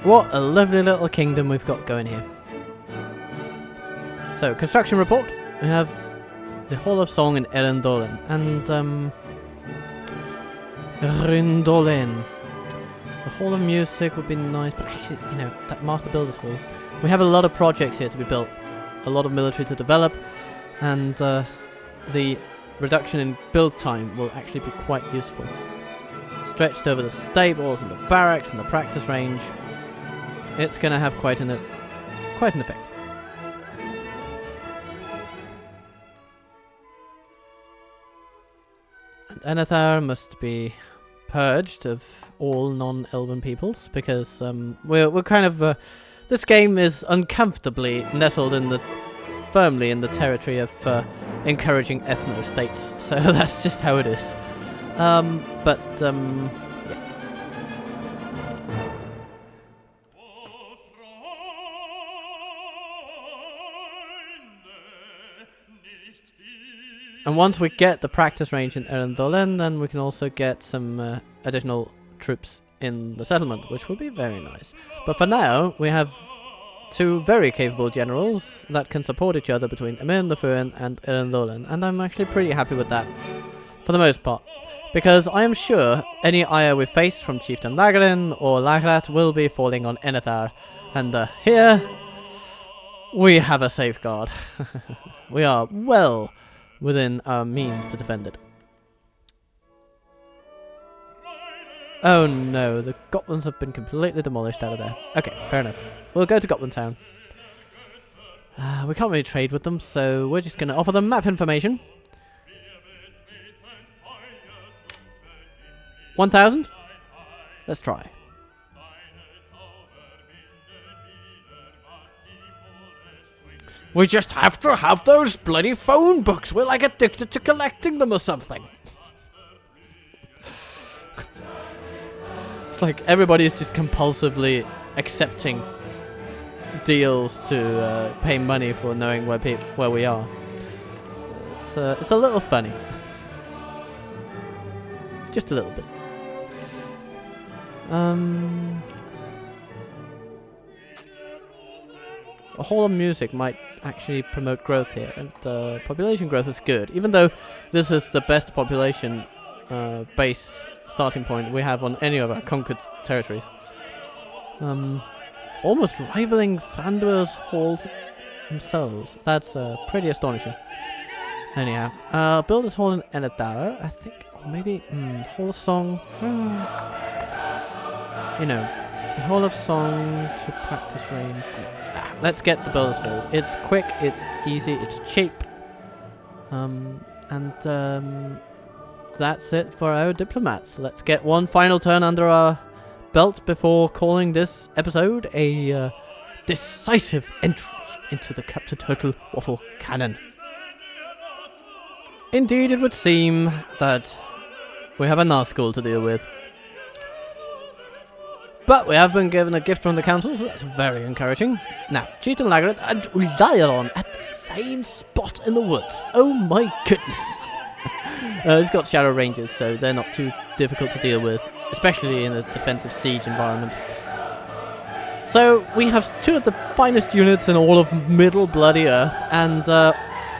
What a lovely little kingdom we've got going here. So, construction report. We have the Hall of Song in Erendolin. And, Erendolin. The Hall of Music would be nice, but actually, you know, that Master Builder's Hall. We have a lot of projects here to be built. A lot of military to develop. And, the reduction in build time will actually be quite useful. Stretched over the stables and the barracks and the practice range. It's going to have quite an effect. And Enethaur must be purged of all non-elven peoples because we're kind of this game is uncomfortably nestled in firmly in the territory of encouraging ethno-states. So that's just how it is. Yeah. And once we get the practice range in Erendolin, then we can also get some additional troops in the settlement, which will be very nice. But for now, we have two very capable generals that can support each other between Emyn the Furin and Erendolin, and I'm actually pretty happy with that, for the most part. Because I am sure any ire we face from Chieftain Lagarin or Lagrat will be falling on Enethaur, and here we have a safeguard. We are well within our means to defend it. Oh no, the goblins have been completely demolished out of there. Okay, fair enough. We'll go to Goblin Town. We can't really trade with them, so we're just going to offer them map information. 1,000? Let's try. We just have to have those bloody phone books. We're like addicted to collecting them or something. It's like everybody's just compulsively accepting deals to pay money for knowing where we are. It's a little funny. Just a little bit. A Hall of Music might actually promote growth here, and population growth is good. Even though this is the best population base starting point we have on any of our conquered territories. Almost rivaling Thranduil's halls themselves. That's pretty astonishing. Anyhow, build this hall in Enethaur, I think. Or maybe, Hall of Song. You know, the Hall of Song to practice range. Let's get the Builder's Hall. It's quick, it's easy, it's cheap. That's it for our diplomats. Let's get one final turn under our belt before calling this episode a decisive entry into the Captain Turtle Waffle canon. Indeed, it would seem that we have a Nazgul to deal with. But we have been given a gift from the council, so that's very encouraging. Now, Cheatham Laggareth and Uldaeron at the same spot in the woods. Oh my goodness. It's got Shadow Rangers, so they're not too difficult to deal with, especially in a defensive siege environment. So, we have two of the finest units in all of Middle Bloody Earth, and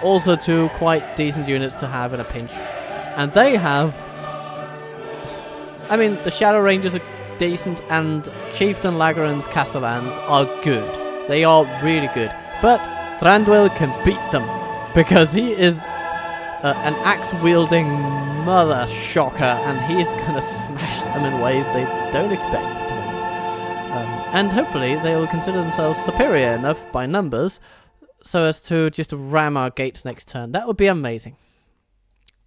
also two quite decent units to have in a pinch. And they have... I mean, the Shadow Rangers are decent, and Chieftain Laggareth's Castellans are good. They are really good. But Thranduil can beat them, because he is an axe-wielding mother shocker, and he's going to smash them in ways they don't expect. And hopefully they'll consider themselves superior enough by numbers so as to just ram our gates next turn. That would be amazing.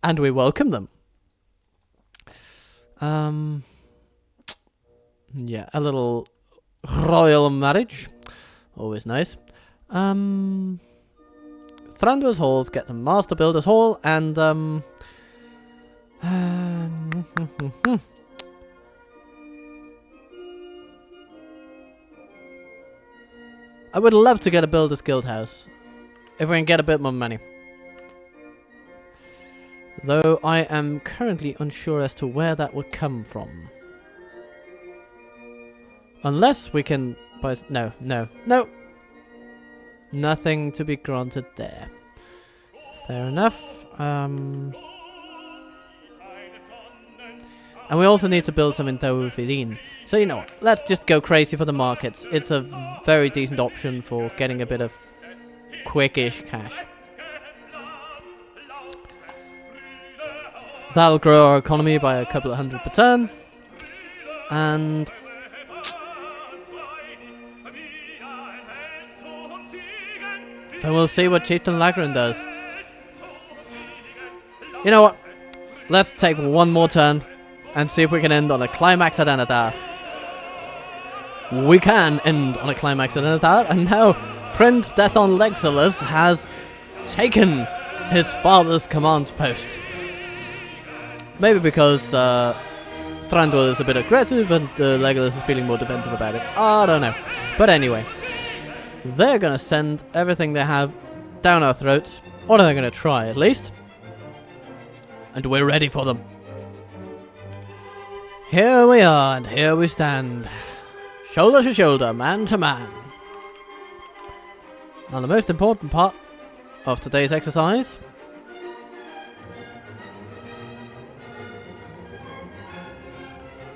And we welcome them. Yeah, a little royal marriage. Always nice. Thranduil's halls get the Master Builder's Hall, and I would love to get a Builder's Guild house, if we can get a bit more money. Though I am currently unsure as to where that would come from. Unless we can buy... No. Nothing to be granted there. Fair enough. And we also need to build some in Tauvidin. So you know what, let's just go crazy for the markets. It's a very decent option for getting a bit of quickish cash. That'll grow our economy by a couple of hundred per turn. And then we'll see what Chieftain Laggareth does. You know what? Let's take one more turn and see if we can end on a climax at Enethaur. We can end on a climax at Enethaur, and now Prince Deathon Legs-olas has taken his father's command post. Maybe because Thranduil is a bit aggressive and Legolas is feeling more defensive about it. I don't know. But anyway, they're going to send everything they have down our throats. Or they're going to try, at least. And we're ready for them. Here we are, and here we stand. Shoulder to shoulder, man to man. And the most important part of today's exercise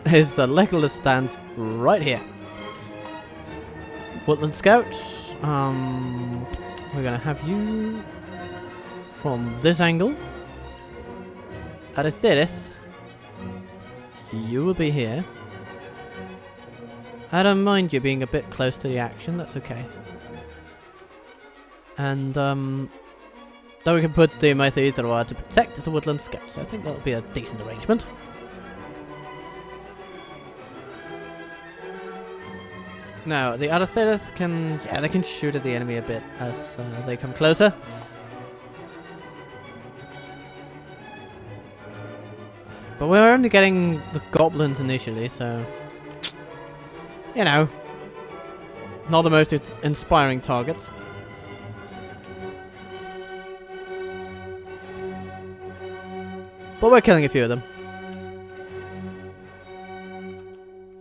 is that Legolas stands right here. Woodland Scouts, we're going to have you from this angle. Orthordir, you will be here. I don't mind you being a bit close to the action, that's okay. And then we can put the Enethaur to protect the Woodland Scouts. I think that'll be a decent arrangement. Now, the Orthordir can... yeah, they can shoot at the enemy a bit as they come closer. But we're only getting the goblins initially, so... you know. Not the most inspiring targets. But we're killing a few of them.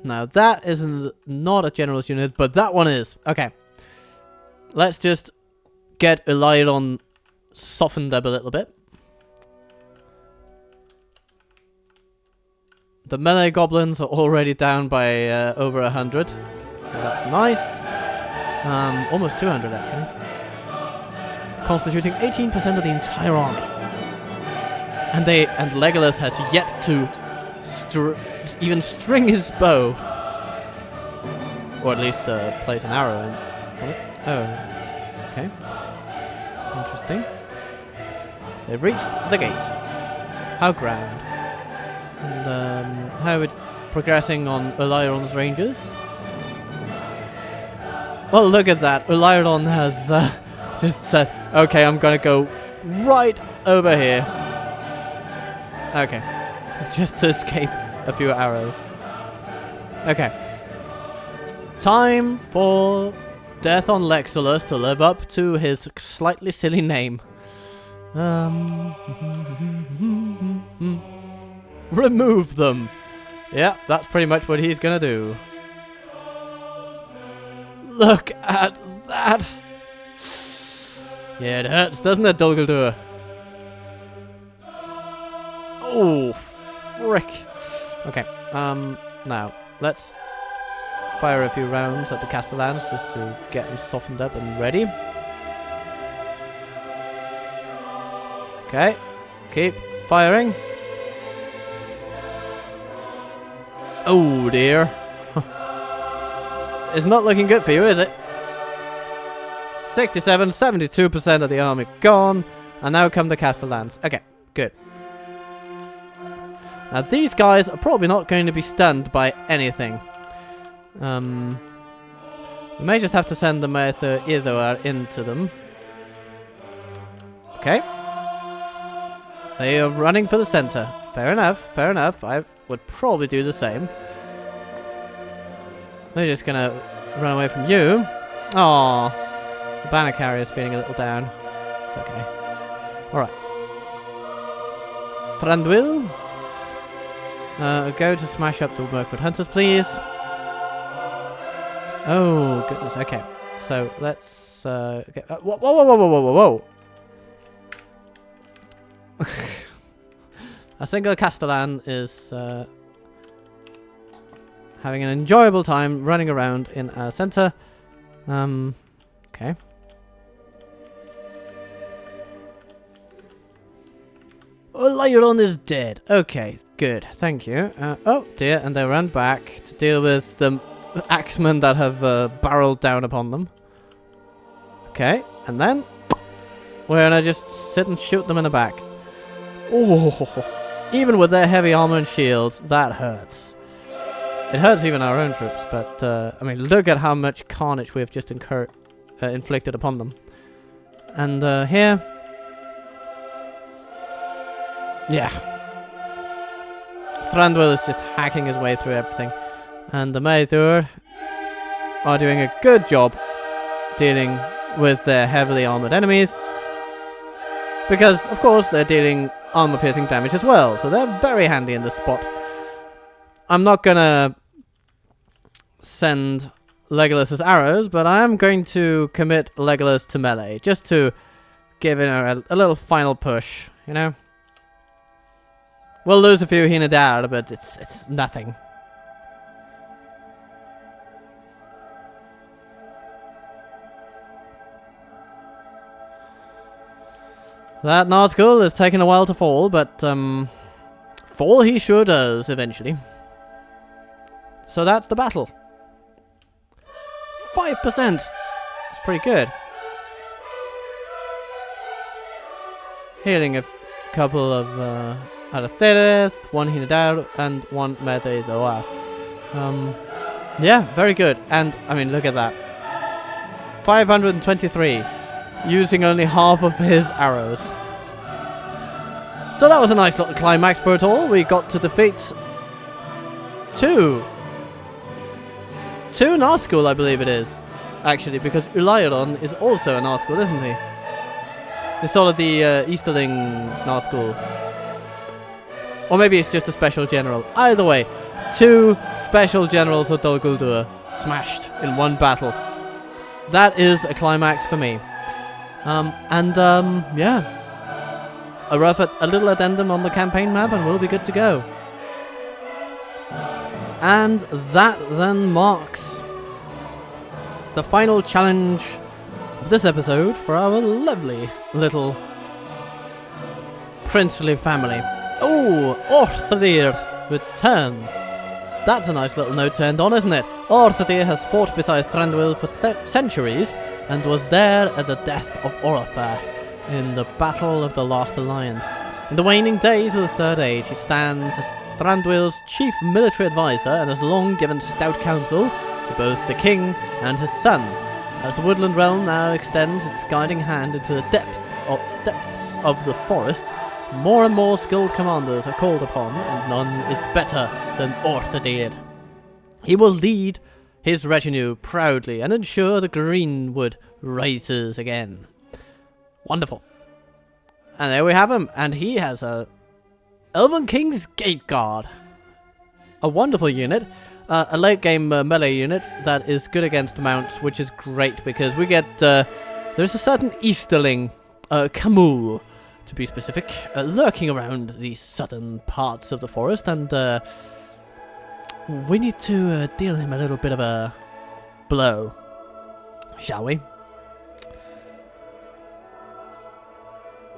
Now that is not a general's unit, but that one is. Okay. Let's just get Ulairon softened up a little bit. The melee goblins are already down by over 100, so that's nice. Almost 200 actually. Constituting 18% of the entire army. And Legolas has yet to even string his bow. Or at least place an arrow in. Oh. Okay. Interesting. They've reached the gate. How grand. And how are we progressing on Ulairon's rangers? Well, look at that. Ulairon has just said, okay, I'm gonna go right over here. Okay. Just to escape a few arrows. Okay. Time for Death on Legs-olas to live up to his slightly silly name. Remove them. Yeah, that's pretty much what he's gonna do. Look at that. Yeah, it hurts, doesn't it, Dumbledore? Oh, frick. Okay, now, let's fire a few rounds at the Castellans just to get them softened up and ready. Okay, keep firing. Oh dear. It's not looking good for you, is it? 67, 72% of the army gone. And now come the Castellans. Okay, good. Now these guys are probably not going to be stunned by anything. We may just have to send the Enethaur into them. Okay. They are running for the center. Fair enough, fair enough. I would probably do the same. They're just gonna run away from you. Aww. The banner carrier's feeling a little down. It's okay. Alright. Thranduil. Go to smash up the Mirkwood hunters, please. Oh, goodness. Okay. So, let's... okay. Whoa, whoa, whoa, whoa, whoa, whoa, whoa. A single Castellan is having an enjoyable time running around in our center. Okay. Ulairon is dead. Okay, good. Thank you. Oh dear, and they ran back to deal with the axemen that have barreled down upon them. Okay, and then we're gonna just sit and shoot them in the back. Oh, even with their heavy armor and shields, that hurts. It hurts even our own troops, but I mean, look at how much carnage we have just inflicted upon them. And here, yeah, Thranduil is just hacking his way through everything, and the Enethaur are doing a good job dealing with their heavily armored enemies, because of course they're dealing armor-piercing damage as well, so they're very handy in this spot. I'm not gonna send Legolas's arrows, but I am going to commit Legolas to melee, just to give it a little final push, you know? We'll lose a few here and there, but it's nothing. That Nazgul is taking a while to fall, but fall he sure does eventually. So that's the battle. 5%. That's pretty good. Healing a couple of Enethaur, one Enethaur, and one Enethaur. Yeah, very good. And I mean, look at that. 523. Using only half of his arrows. So that was a nice little climax for it all. We got to defeat two Nazgul, I believe it is. Actually, because Ulairon is also a Nazgul, isn't he? He's sort of the Easterling Nazgul. Or maybe it's just a special general. Either way, 2 special generals of Dol Guldur smashed in one battle. That is a climax for me. Yeah. A little addendum on the campaign map and we'll be good to go. And that then marks the final challenge of this episode for our lovely little princely family. Oh, Orthordir returns. That's a nice little note turned on, isn't it? Orthordir has fought beside Thranduil for centuries and was there at the death of Orthor in the Battle of the Last Alliance. In the waning days of the Third Age, he stands as Thranduil's chief military advisor and has long given stout counsel to both the king and his son. As the Woodland realm now extends its guiding hand into the depths of the forest, more and more skilled commanders are called upon, and none is better than Orthordir. He will lead his retinue proudly and ensure the Greenwood rises again. Wonderful. And there we have him, and he has a Elven King's Gate Guard. A wonderful unit. A late game melee unit that is good against mounts, which is great because we get, there's a certain Easterling, Camul, to be specific, lurking around the southern parts of the forest, and we need to deal him a little bit of a blow, shall we?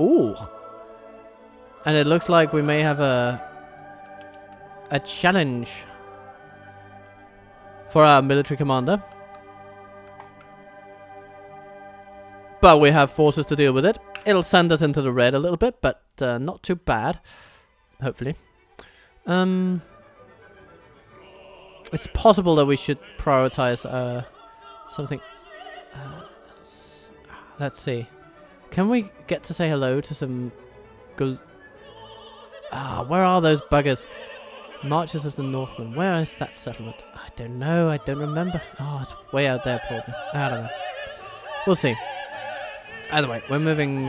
Ooh. And it looks like we may have a challenge for our military commander. But we have forces to deal with it. It'll send us into the red a little bit, but not too bad. Hopefully. It's possible that we should prioritize something. Let's see. Can we get to say hello to some where are those buggers? Marches of the Northmen. Where is that settlement? I don't know. I don't remember. Oh, it's way out there, probably. I don't know. We'll see. Either way, we're moving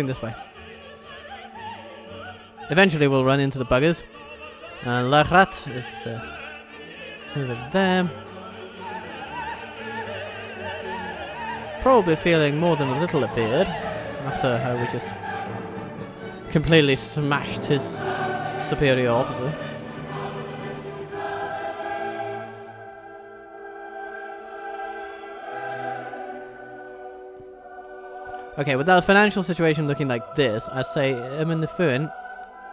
this way. Eventually, we'll run into the buggers. Lachrat is over there. Probably feeling more than a little afeared after how we just completely smashed his superior officer. Okay, with our financial situation looking like this, I say, Enethaur,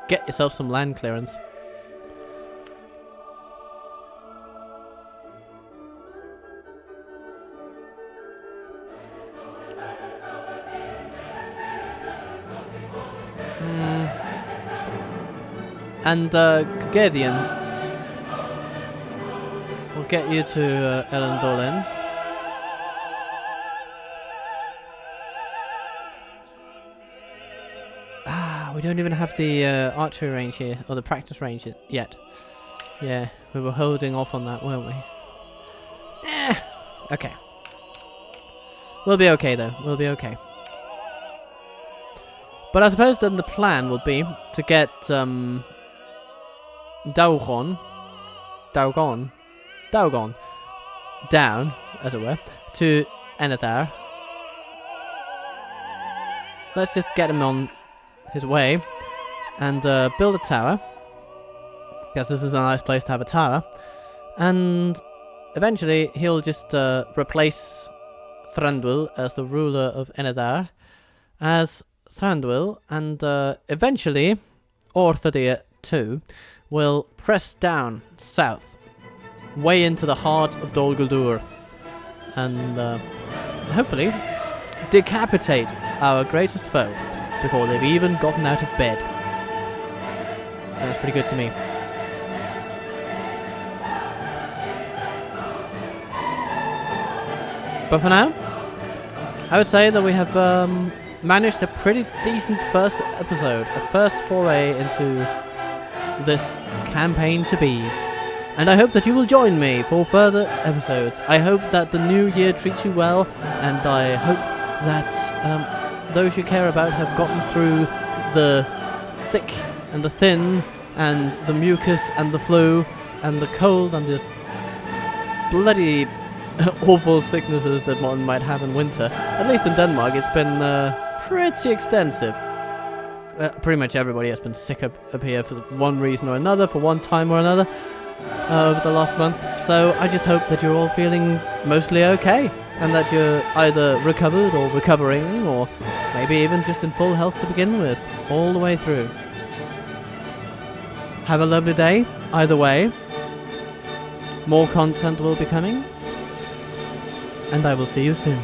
get yourself some land clearance. And Kagedian will get you to Elendolin. We don't even have the archery range here, or the practice range yet. Yeah, we were holding off on that, weren't we? Okay. We'll be okay though, we'll be okay. But I suppose then the plan would be to get Daugon down, as it were, to Enethaur. Let's just get him on his way and build a tower, because this is a nice place to have a tower, and eventually he'll just replace Thranduil as the ruler of Enethaur as Thranduil, and eventually Orthordir too will press down south way into the heart of Dol Guldur and hopefully decapitate our greatest foe before they've even gotten out of bed. Sounds pretty good to me. But for now, I would say that we have managed a pretty decent first episode, a first foray into this campaign to be. And I hope that you will join me for further episodes. I hope that the new year treats you well, and I hope that those you care about have gotten through the thick and the thin, and the mucus and the flu, and the cold and the bloody awful sicknesses that one might have in winter. At least in Denmark, it's been pretty extensive. Pretty much everybody has been sick up here for one reason or another, for one time or another, over the last month. So I just hope that you're all feeling mostly okay, and that you're either recovered or recovering, or maybe even just in full health to begin with, all the way through. Have a lovely day, either way. More content will be coming, and I will see you soon.